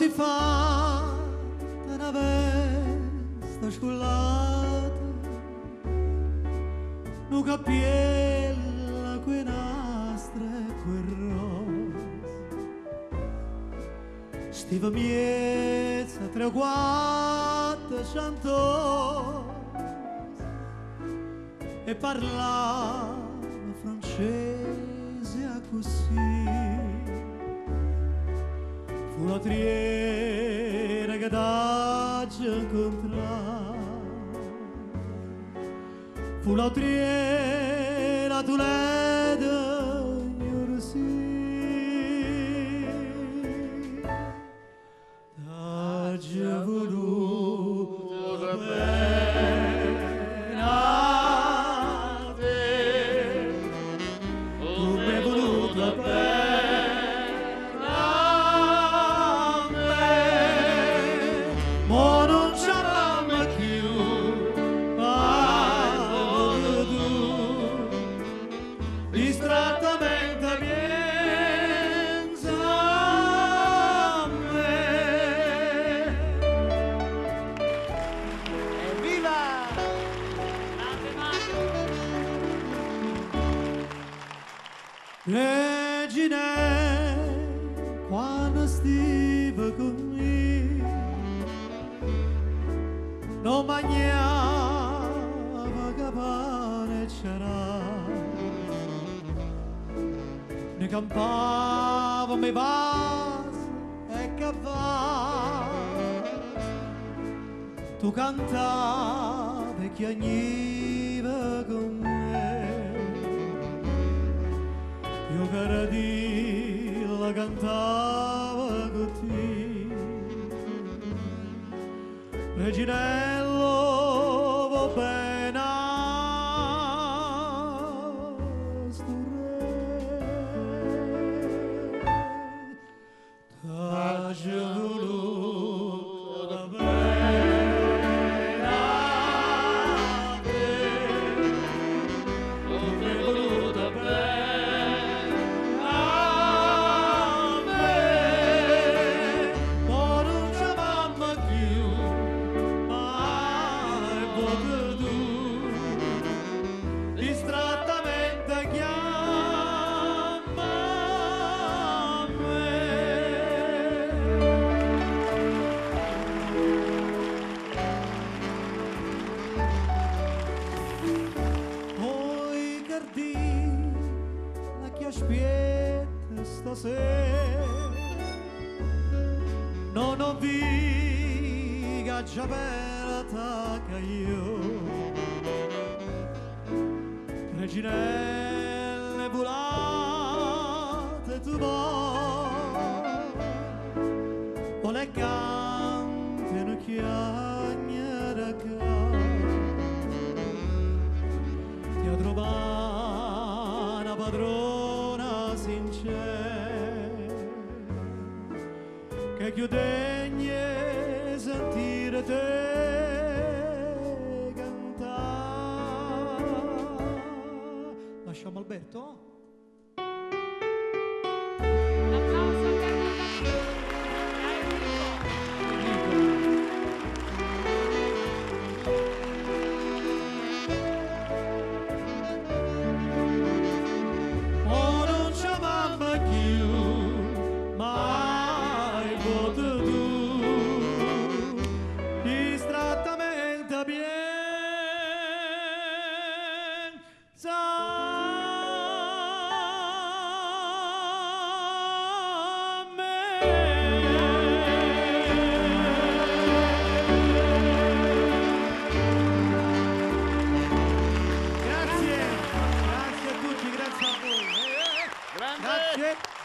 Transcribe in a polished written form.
si fa una veste scullata, un cappiello, quei nastri e quel rosa, stiva miezza, tre quattro cantò e parlava francese a così. Fu la triera che t'aggia incontrata, fu la triera tu l'hai sì, t'aggia voluto bene a te, tu mi hai voluto bene. Distrattamente pensa a me. Evviva! Grande Mario! Regine, quando stiva con me, non mangiava capane e c'era, ne campava me vasi e cavalli, tu cantavi e chiagniva con me, io caradilla cantava con te. Reginello va bene a sto re, t'aggia voluto bene a te, tu mi hai voluto bene a me, ma non ci mamma più. Distrattamente chiama me. Oi cardini, la chiaspietta stasera, non ho viga già bella che io. Reginelle volate tu o le cantano chiagnere ca, ti ha trovato una padrona sincera che più degne sentire te cantare. Lasciamo Alberto?